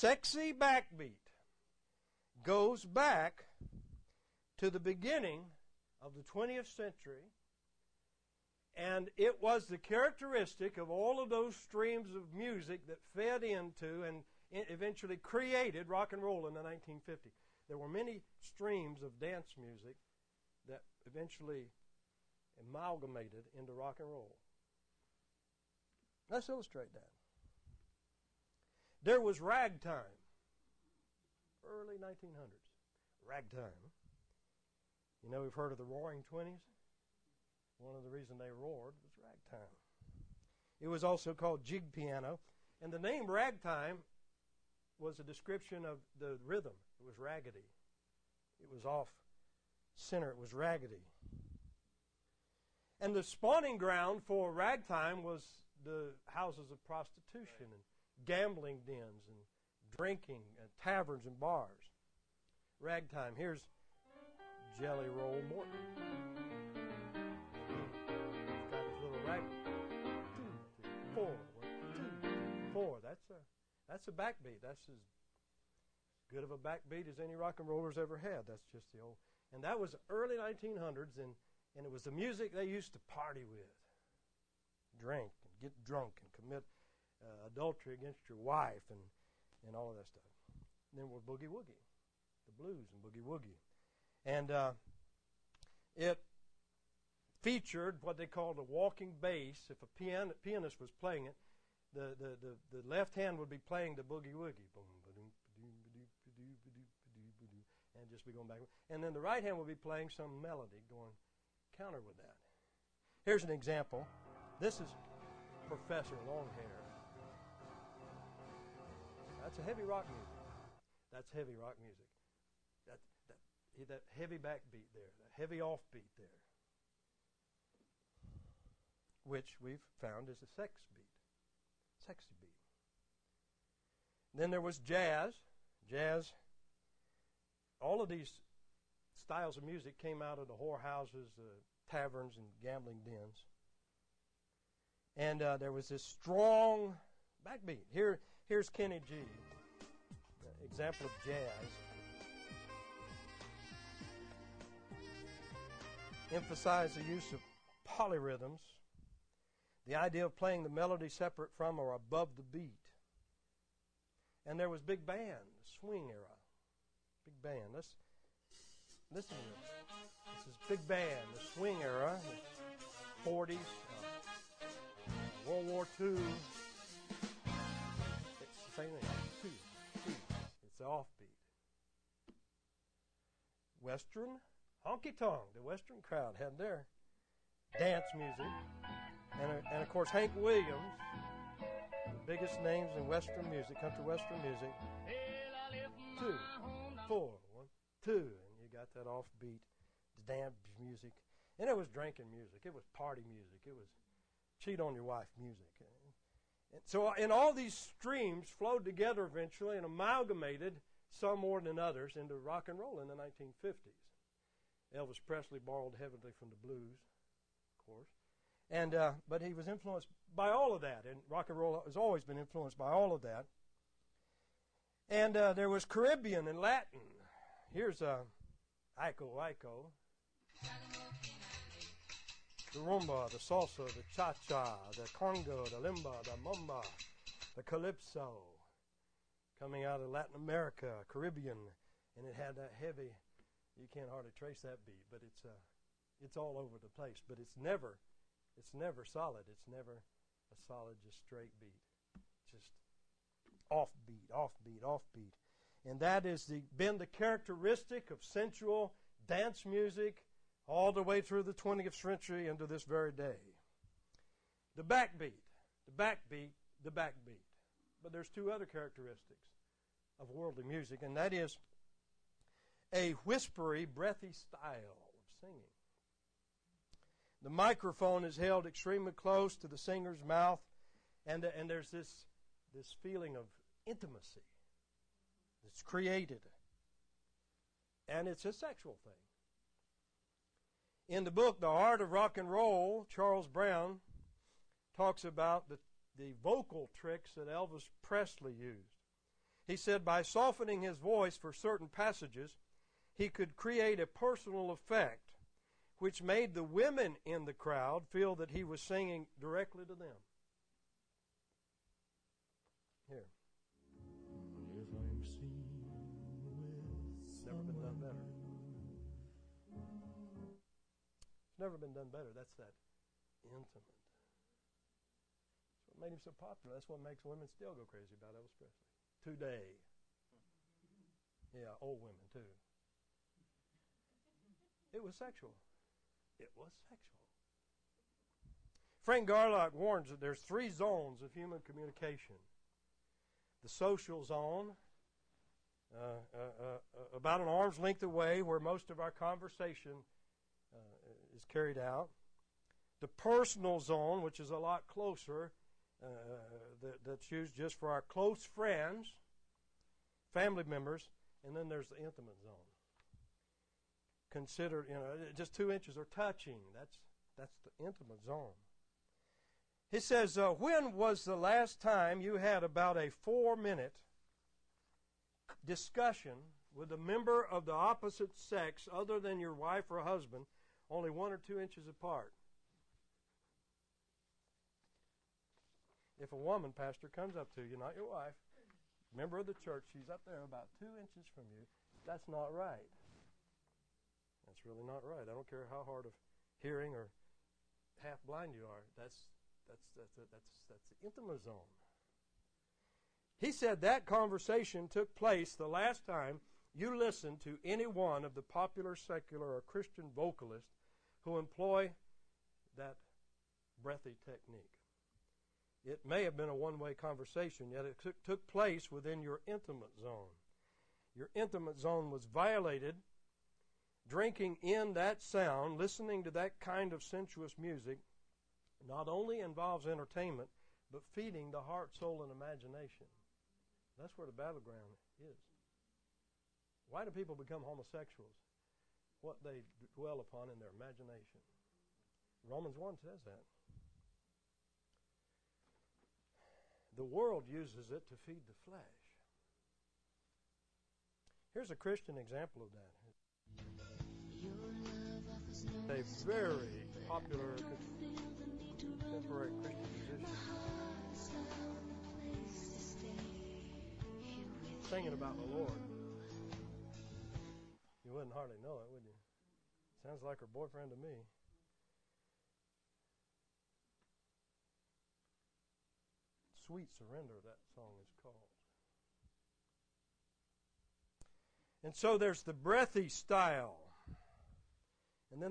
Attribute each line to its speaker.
Speaker 1: sexy backbeat goes back to the beginning of the 20th century, and it was the characteristic of all of those streams of music that fed into and eventually created rock and roll in the 1950s. There were many streams of dance music that eventually amalgamated into rock and roll. Let's illustrate that. There was ragtime, early 1900s. Ragtime. You know, we've heard of the Roaring Twenties. One of the reasons they roared was ragtime. It was also called jig piano, and the name ragtime was a description of the rhythm. It was raggedy. It was off center. It was raggedy. And the spawning ground for ragtime was the houses of prostitution and gambling dens and drinking and taverns and bars. Ragtime. Here's Jelly Roll Morton. He's got his little rag. 2, 3, 4. 1, 2, 3, 4. That's a backbeat. That's as good of a backbeat as any rock and rollers ever had. That's just the old. And that was early 1900s, and it was the music they used to party with, drink and get drunk and commit adultery against your wife and all of that stuff. And then with boogie woogie, the blues and boogie woogie, and it featured what they called a walking bass. If a pianist was playing it, the left hand would be playing the boogie woogie, and just be going back, and then the right hand would be playing some melody going counter with that. Here's an example. This is Professor Longhair. That's a heavy rock music. That's heavy rock music. That heavy backbeat there, that heavy offbeat there, which we've found is a sexy beat. Then there was jazz. Jazz. All of these styles of music came out of the whorehouses, taverns, and gambling dens. And there was this strong backbeat. Here's Kenny G, example of jazz. Emphasize the use of polyrhythms, the idea of playing the melody separate from or above the beat. And there was big band, the swing era. Big band. Let's listen to this. This is big band, the swing era, the 40s, World War II. It's the same thing. It's the offbeat. Western honky-tonk. The Western crowd had their dance music. And of course, Hank Williams, the biggest names in Western music, country Western music. 2, 4, 1, 2. And you got that offbeat dance music. And it was drinking music. It was party music. It was cheat on your wife music. And so in all these streams flowed together eventually and amalgamated, some more than others, into rock and roll in the 1950s. Elvis Presley borrowed heavily from the blues, of course. And but he was influenced by all of that, and rock and roll has always been influenced by all of that. And there was Caribbean and Latin. Here's Iko Iko. The rumba, the salsa, the cha-cha, the congo, the limba, the mumba, the calypso, coming out of Latin America, Caribbean, and it had that heavy. You can't hardly trace that beat, but it's all over the place. But it's never solid. It's never a solid, just straight beat. Just offbeat, offbeat, offbeat. And that has been the characteristic of sensual dance music all the way through the 20th century into this very day. The backbeat, the backbeat, the backbeat. But there's two other characteristics of worldly music, and that is a whispery, breathy style of singing. The microphone is held extremely close to the singer's mouth, and there's this feeling of intimacy that's created. And it's a sexual thing. In the book, The Art of Rock and Roll, Charles Brown talks about the vocal tricks that Elvis Presley used. He said by softening his voice for certain passages, he could create a personal effect which made the women in the crowd feel that he was singing directly to them. Here. It's never been done better. It's never been done better. That's that intimate. That's what made him so popular. That's what makes women still go crazy about Elvis Presley. Today. Yeah, old women too. It was sexual. It was sexual. Frank Garlock warns that there's 3 zones of human communication. The social zone, about an arm's length away where most of our conversation is carried out. The personal zone, which is a lot closer, that's used just for our close friends, family members, and then there's the intimate zone. Consider, just 2 inches or touching. That's the intimate zone. He says, when was the last time you had about a 4-minute discussion with a member of the opposite sex other than your wife or husband, only 1 or 2 inches apart? If a woman, pastor, comes up to you, not your wife, member of the church, she's up there about 2 inches from you, that's not right. That's really not right. I don't care how hard of hearing or half blind you are. That's the intimate zone. He said that conversation took place the last time you listened to any one of the popular secular or Christian vocalists who employ that breathy technique. It may have been a one-way conversation, yet it took place within your intimate zone. Your intimate zone was violated. Drinking in that sound, listening to that kind of sensuous music, not only involves entertainment, but feeding the heart, soul, and imagination. That's where the battleground is. Why do people become homosexuals? What they dwell upon in their imagination. Romans 1 says that. The world uses it to feed the flesh. Here's a Christian example of that. A very popular contemporary Christian musician singing about the Lord. You wouldn't hardly know it, would you? Sounds like her boyfriend to me. Sweet Surrender, that song is called. And so there's the breathy style. And then